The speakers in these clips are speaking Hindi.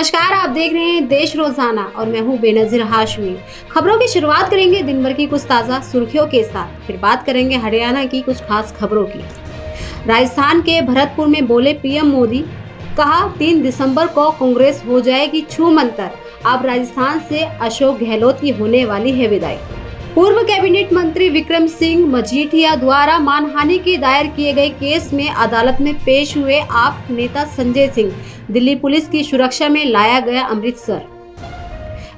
नमस्कार, आप देख रहे हैं देश रोजाना और मैं हूं बेनजीर हाशमी। खबरों की शुरुआत करेंगे दिन भर की कुछ ताजा सुर्खियों के साथ, फिर बात करेंगे हरियाणा की कुछ खास खबरों की। राजस्थान के भरतपुर में बोले पीएम मोदी, कहा 3 दिसंबर को कांग्रेस हो जाएगी छू मंतर। अब राजस्थान से अशोक गहलोत की होने वाली है विदाई। पूर्व कैबिनेट मंत्री विक्रम सिंह मजीठिया द्वारा मानहानि के दायर किए गए केस में अदालत में पेश हुए आप नेता संजय सिंह। दिल्ली पुलिस की सुरक्षा में लाया गया अमृतसर।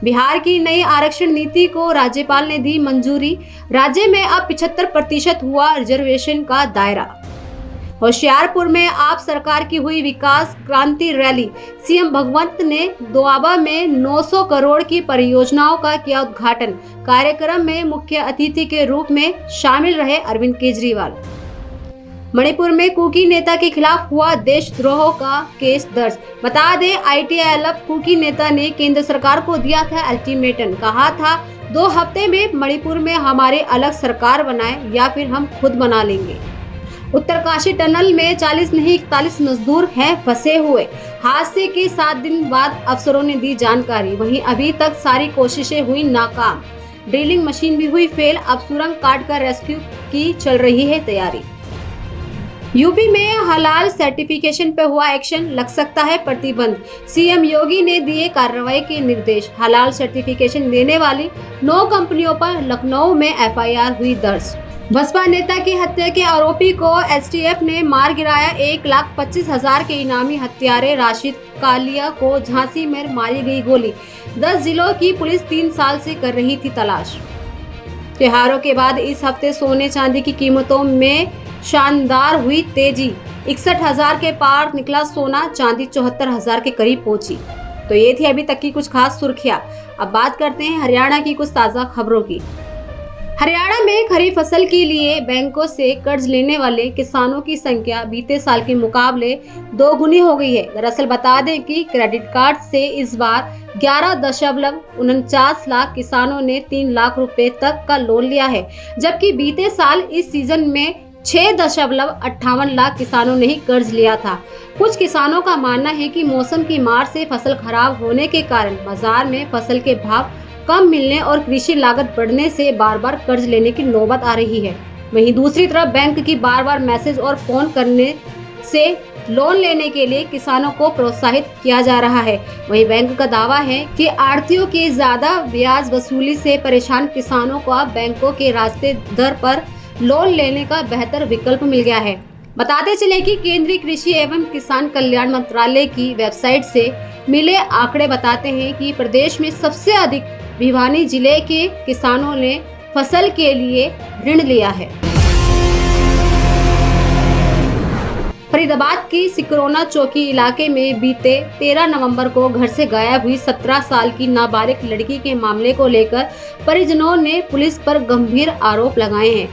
बिहार की नई आरक्षण नीति को राज्यपाल ने दी मंजूरी। राज्य में अब 75% हुआ रिजर्वेशन का दायरा। होशियारपुर में आप सरकार की हुई विकास क्रांति रैली। सीएम भगवंत ने दोआबा में 900 करोड़ की परियोजनाओं का किया उद्घाटन। कार्यक्रम में मुख्य अतिथि के रूप में शामिल रहे अरविंद केजरीवाल। मणिपुर में कुकी नेता के खिलाफ हुआ देशद्रोह का केस दर्ज। बता दें, ITILF कुकी नेता ने केंद्र सरकार को दिया था अल्टीमेटम। कहा था 2 हफ्ते में मणिपुर में हमारे अलग सरकार बनाए या फिर हम खुद बना लेंगे। उत्तरकाशी टनल में 40 नहीं 41 मजदूर हैं फंसे हुए। हादसे के 7 दिन बाद अफसरों ने दी जानकारी। वहीं अभी तक सारी कोशिशें हुई नाकाम। ड्रिलिंग मशीन भी हुई फेल। अब सुरंग काट कर रेस्क्यू की चल रही है तैयारी। यूपी में हलाल सर्टिफिकेशन पे हुआ एक्शन, लग सकता है प्रतिबंध। सीएम योगी ने दिए कार्रवाई के निर्देश। हलाल सर्टिफिकेशन देने वाली 9 कंपनियों पर लखनऊ में FIR हुई दर्ज। बसपा नेता की हत्या के आरोपी को STF ने मार गिराया। 1,25,000 के इनामी हत्यारे राशिद कालिया को झांसी में मारी गई गोली। 10 जिलों की पुलिस 3 साल से कर रही थी तलाश। त्योहारों के बाद इस हफ्ते सोने चांदी की कीमतों में शानदार हुई तेजी। 61,000 के पार निकला सोना, चांदी 74,000 के करीब पहुंची। तो ये थी अभी तक की कुछ खास सुर्खियां। अब बात करते हैं हरियाणा की कुछ ताजा खबरों की। हरियाणा में खरीफ फसल के लिए बैंकों से कर्ज लेने वाले किसानों की संख्या बीते साल के मुकाबले 2 गुनी हो गई है। दरअसल बता दें कि क्रेडिट कार्ड से इस बार 11.49 लाख किसानों ने 3 लाख रुपए तक का लोन लिया है, जबकि बीते साल इस सीजन में 6.58 लाख किसानों ने ही कर्ज लिया था। कुछ किसानों का मानना है कि मौसम की मार से फसल खराब होने के कारण बाजार में फसल के भाव कम मिलने और कृषि लागत बढ़ने से बार बार कर्ज लेने की नौबत आ रही है। वहीं दूसरी तरफ बैंक की बार बार मैसेज और फोन करने से लोन लेने के लिए किसानों को प्रोत्साहित किया जा रहा है। वहीं बैंक का दावा है कि आढ़तियों की ज्यादा ब्याज वसूली से परेशान किसानों को अब बैंकों के रास्ते दर पर लोन लेने का बेहतर विकल्प मिल गया है। बताते चले कि केंद्रीय कृषि एवं किसान कल्याण मंत्रालय की वेबसाइट से मिले आंकड़े बताते हैं कि प्रदेश में सबसे अधिक भिवानी जिले के किसानों ने फसल के लिए ऋण लिया है। फरीदाबाद की सिकरोना चौकी इलाके में बीते 13 नवंबर को घर से गायब हुई 17 साल की नाबालिग लड़की के मामले को लेकर परिजनों ने पुलिस पर गंभीर आरोप लगाए हैं।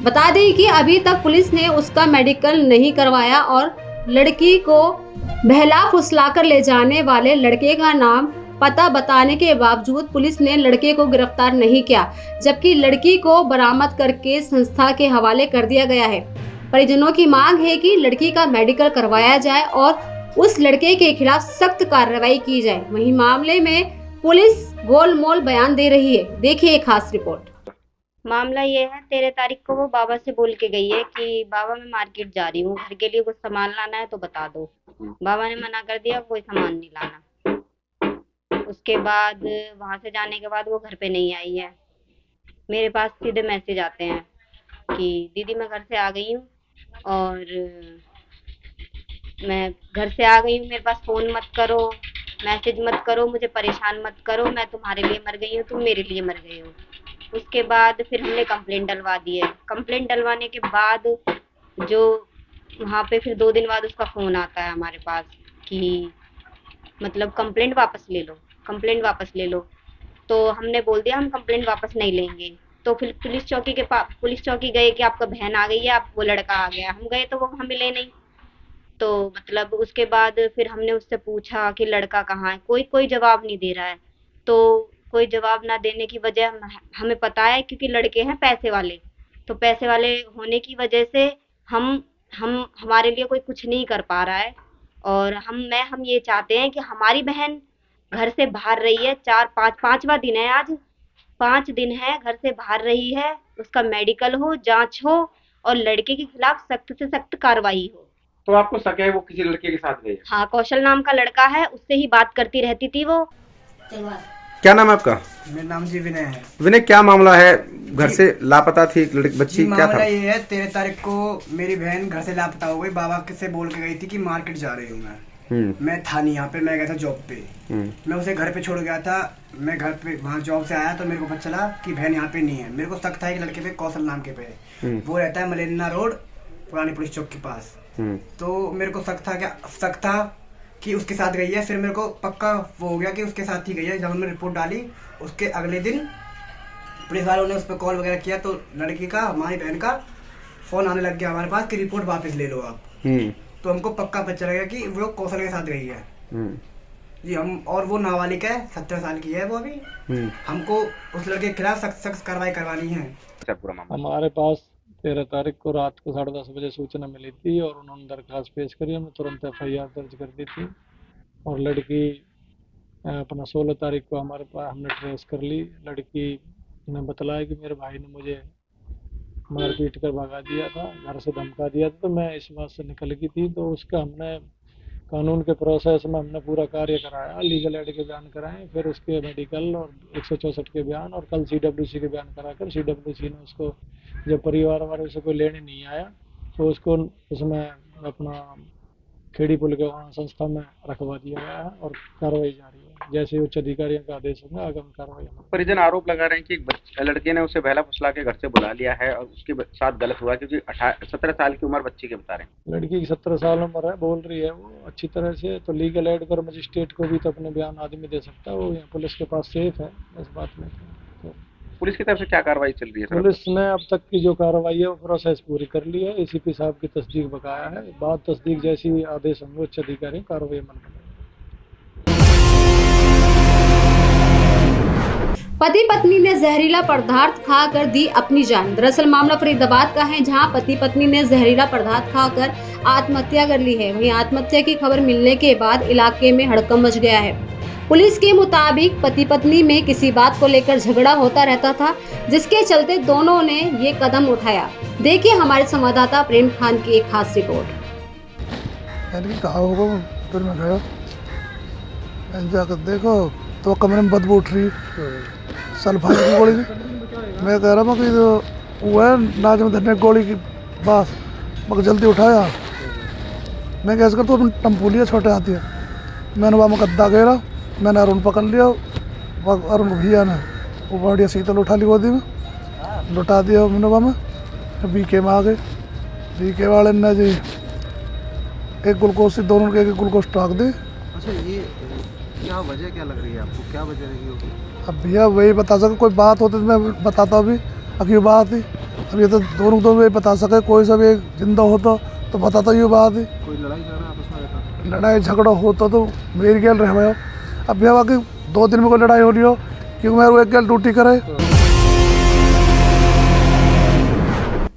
बता दें कि अभी तक पुलिस ने उसका मेडिकल नहीं करवाया और लड़की को बहला फुसलाकर ले जाने वाले लड़के का नाम पता बताने के बावजूद पुलिस ने लड़के को गिरफ्तार नहीं किया, जबकि लड़की को बरामद करके संस्था के हवाले कर दिया गया है। परिजनों की मांग है कि लड़की का मेडिकल करवाया जाए और उस लड़के के खिलाफ सख्त कार्रवाई की जाए। वहीं मामले में पुलिस गोलमोल बयान दे रही है। देखिए एक खास रिपोर्ट। मामला ये है, 13 तारीख को वो बाबा से बोल के गई है कि बाबा मैं मार्केट जा रही हूँ, घर के लिए कुछ सामान लाना है तो बता दो। बाबा ने मना कर दिया, कोई सामान नहीं लाना। उसके बाद वहां से जाने के बाद वो घर पे नहीं आई है। मेरे पास सीधे मैसेज आते हैं कि दीदी मैं घर से आ गई हूँ और मैं घर से आ गई हूँ, मेरे पास फोन मत करो, मैसेज मत करो, मुझे परेशान मत करो, मैं तुम्हारे लिए मर गई हूँ, तुम मेरे लिए मर गए हो। उसके बाद फिर हमने कंप्लेंट डलवा दी है। कंप्लेंट डलवाने के बाद जो वहाँ पे फिर 2 दिन बाद उसका फोन आता है हमारे पास कि मतलब कंप्लेंट वापस ले लो, कंप्लेंट वापस ले लो। तो हमने बोल दिया हम कंप्लेंट वापस नहीं लेंगे। तो फिर पुलिस चौकी के पास पुलिस चौकी गए कि आपका बहन आ गई है, आप वो लड़का आ गया। हम गए तो वो हमें मिले नहीं। तो मतलब उसके बाद फिर हमने उससे पूछा कि लड़का कहाँ है, कोई कोई जवाब नहीं दे रहा है। तो कोई जवाब ना देने की वजह हमें पता है क्योंकि लड़के हैं पैसे वाले। तो पैसे वाले होने की वजह से हम हमारे लिए कोई कुछ नहीं कर पा रहा है। और हम ये चाहते हैं कि हमारी बहन घर से बाहर रही है, 4-5 पाँचवा दिन है आज, 5 दिन है घर से बाहर रही है, उसका मेडिकल हो, जांच हो और लड़के के खिलाफ सख्त से सख्त कार्रवाई हो। तो आपको शक है वो किसी लड़के के साथ गई है? हाँ, कौशल नाम का लड़का है, उससे ही बात करती रहती थी वो। क्या नाम है आपका? मेरा नाम जी विनय है। विनय, क्या मामला है? घर से लापता थी एक लड़की, बच्ची, जी क्या था? मामला ये है, 13 तारीख को मेरी बहन घर से लापता हो गई। बाबा से बोल के गई थी कि मार्केट जा रही हूँ मैं था नहीं यहाँ पे, मैं गया था जॉब पे। मैं उसे घर पे छोड़ गया था। मैं घर पे वहाँ जॉब से आया तो मेरे को पता चला कि बहन यहाँ पे नहीं है। मेरे को शक था एक लड़के पे, कौशल नाम के पे, वो रहता है मलेना रोड पुरानी पुलिस चौक के पास। तो मेरे को शक था कि उसके साथ गई है। फिर मेरे को पक्का वो हो गया कि उसके साथ ही गई है। जब हमने रिपोर्ट डाली उसके अगले दिन पुलिस वालों ने उस पर कॉल वगैरह किया तो लड़की का, हमारी बहन का फोन आने लग गया हमारे पास कि रिपोर्ट वापस ले लो आप। तो हमको पक्का पता चल गया कि वो कौशल के साथ गई है। जी हम, और वो नाबालिग है, 17 साल की है वो अभी। हमको उस लड़के के खिलाफ सख्त कार्रवाई करवानी है। हमारे पास 13 तारीख को रात को 10:30 बजे सूचना मिली थी और उन्होंने दरखास्त पेश करी। हमने तुरंत FIR दर्ज कर दी थी और लड़की अपना 16 तारीख को हमारे पास हमने ट्रेस कर ली। लड़की ने बतलाया कि मेरे भाई ने मुझे मार पीट कर भगा दिया था, घर से धमका दिया था, तो मैं इस बात से निकल गई थी। तो उसका हमने कानून के प्रोसेस में हमने पूरा कार्य कराया, लीगल एड के बयान कराए, फिर उसके मेडिकल और 164 के बयान और कल CWC के बयान कराकर CWC ने उसको, जब परिवार वाले से कोई लेने नहीं आया तो उसको उसमें अपना खेड़ी पुल के वहाँ संस्था में रखवा दिया गया है और कार्रवाई जारी है। जैसे उच्च अधिकारियों का आदेश होगा आगामी कार्रवाई होगी। परिजन आरोप लगा रहे हैं कि एक लड़के ने उसे बहला फुसला के घर से बुला लिया है और उसके साथ गलत हुआ, क्योंकि 17 साल की उम्र बच्ची के बता रहे हैं। लड़की की 17 साल उम्र है, बोल रही है वो अच्छी तरह से। तो लीगल एड पर मजिस्ट्रेट को भी तो अपने बयान आदमी दे सकता है, वो यहाँ पुलिस के पास सेफ है इस बात में। तो पुलिस की तरफ से क्या कार्रवाई चल रही है? पुलिस ने अब तक की जो कार्रवाई है वो प्रोसेस पूरी कर ली है। ACP साहब की तस्दीक बकाया है, बाद तस्दीक जैसी आदेश होंगे उच्च अधिकारी कार्रवाई अमल करेंगे। पति पत्नी ने जहरीला पदार्थ खाकर दी अपनी जान। दरअसल मामला फरीदाबाद का है, जहां पति पत्नी ने जहरीला पदार्थ खाकर आत्महत्या कर ली है। वहीं आत्महत्या की खबर मिलने के बाद इलाके में हड़कंप मच गया है। पुलिस के मुताबिक पति पत्नी में किसी बात को लेकर झगड़ा होता रहता था, जिसके चलते दोनों ने ये कदम उठाया। देखिए हमारे संवाददाता प्रेम खान की एक खास रिपोर्ट। कहा होगा, फिर मैं गया, जाकर देखो तो कमरे में बदबू उठ रही, सल्फाइड की गोली की। मैं कह रहा हूँ कि वो है नाक में धरने गोली की बात, मगर जल्दी उठाया। मैं कैसे कर तो अपनी टम्पू लिया, छोटे हाथी है। मैंने वहाँ में गद्दा घेरा, मैंने अरुण पकड़ लिया, अरुण भैया ने वो बढ़िया शीतल उठा ली गोदी में, लुटा दिया मैंने वहाँ में। BK में आ गए, BK वाले ने जी एक ग्लूकोज से दोनों के एक ग्लूकोज टाक दी। अच्छा, ये क्या वजह क्या लग रही है आपको, क्या वजह रही होगी? अब भैया वही बता सके, कोई बात होती तो मैं बताता अभी, अभी बात ही अब ये तो दोनों वही बता सके। कोई सब एक जिंदा होता तो बताता ये बात ही। कोई लड़ाई झगड़ा आपस में रहता? लड़ाई झगड़ा होता तो मेरी गैल रह गया। अब भैया बाकी 2 दिन में कोई लड़ाई हो रही हो, क्योंकि मेरे को एक गैल ड्यूटी करे।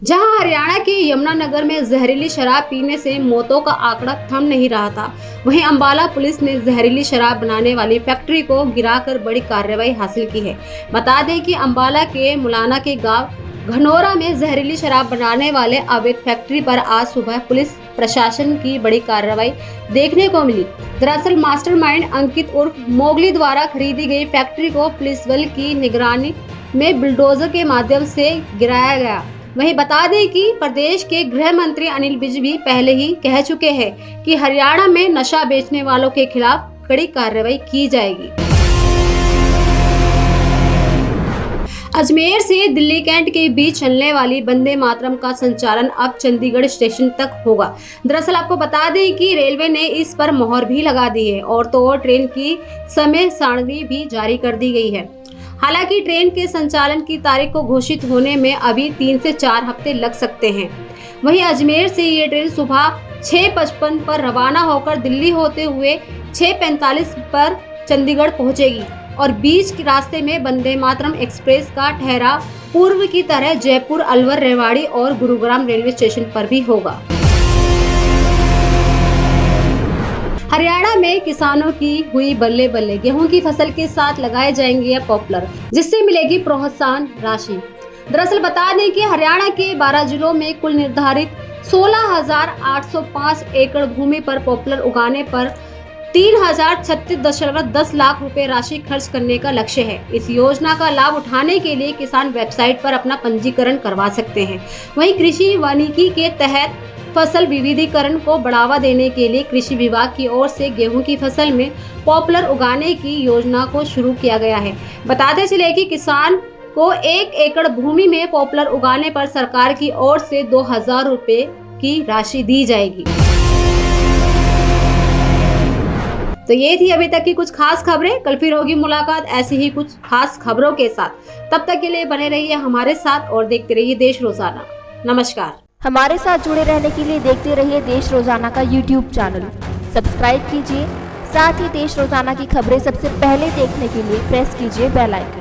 जहां हरियाणा के यमुनानगर में जहरीली शराब पीने से मौतों का आंकड़ा थम नहीं रहा था, वहीं अंबाला पुलिस ने जहरीली शराब बनाने वाली फैक्ट्री को गिराकर बड़ी कार्रवाई हासिल की है। बता दें कि अंबाला के मुलाना के गांव घनौरा में जहरीली शराब बनाने वाले अवैध फैक्ट्री पर आज सुबह पुलिस प्रशासन की बड़ी कार्रवाई देखने को मिली। दरअसल मास्टरमाइंड अंकित उर्फ मोगली द्वारा खरीदी गई फैक्ट्री को पुलिस बल की निगरानी में बुलडोजर के माध्यम से गिराया गया। वहीं बता दें कि प्रदेश के गृह मंत्री अनिल विज भी पहले ही कह चुके हैं कि हरियाणा में नशा बेचने वालों के खिलाफ कड़ी कार्रवाई की जाएगी। अजमेर से दिल्ली कैंट के बीच चलने वाली वंदे मातरम का संचालन अब चंडीगढ़ स्टेशन तक होगा। दरअसल आपको बता दें कि रेलवे ने इस पर मोहर भी लगा दी है और तो और ट्रेन की समय सारणी भी जारी कर दी गई है। हालांकि ट्रेन के संचालन की तारीख को घोषित होने में अभी 3 से 4 हफ्ते लग सकते हैं। वहीं अजमेर से ये ट्रेन सुबह 6:55 पर रवाना होकर दिल्ली होते हुए 6:45 पर चंडीगढ़ पहुंचेगी और बीच के रास्ते में वंदे मातरम एक्सप्रेस का ठहराव पूर्व की तरह जयपुर, अलवर, रेवाड़ी और गुरुग्राम रेलवे स्टेशन पर भी होगा। हरियाणा में किसानों की हुई बल्ले बल्ले, गेहूं की फसल के साथ लगाए जाएंगे पॉपुलर, जिससे मिलेगी प्रोत्साहन राशि। दरअसल बता दें कि हरियाणा के 12 जिलों में कुल निर्धारित 16,805 एकड़ भूमि पर पॉपुलर उगाने पर 3,036.10 लाख रुपए राशि खर्च करने का लक्ष्य है। इस योजना का लाभ उठाने के लिए किसान वेबसाइट पर अपना पंजीकरण करवा सकते हैं। वहीं कृषि वानिकी के तहत फसल विविधीकरण को बढ़ावा देने के लिए कृषि विभाग की ओर से गेहूं की फसल में पॉपुलर उगाने की योजना को शुरू किया गया है। बताते चले कि किसान को 1 एकड़ भूमि में पॉपुलर उगाने पर सरकार की ओर से 2,000 रुपए की राशि दी जाएगी। तो ये थी अभी तक की कुछ खास खबरें। कल फिर होगी मुलाकात ऐसी ही कुछ खास खबरों के साथ। तब तक के लिए बने रहिए हमारे साथ और देखते रहिए देश रोजाना। नमस्कार। हमारे साथ जुड़े रहने के लिए देखते रहिए देश रोजाना का यूट्यूब चैनल सब्सक्राइब कीजिए। साथ ही देश रोजाना की खबरें सबसे पहले देखने के लिए प्रेस कीजिए बेल आइकन।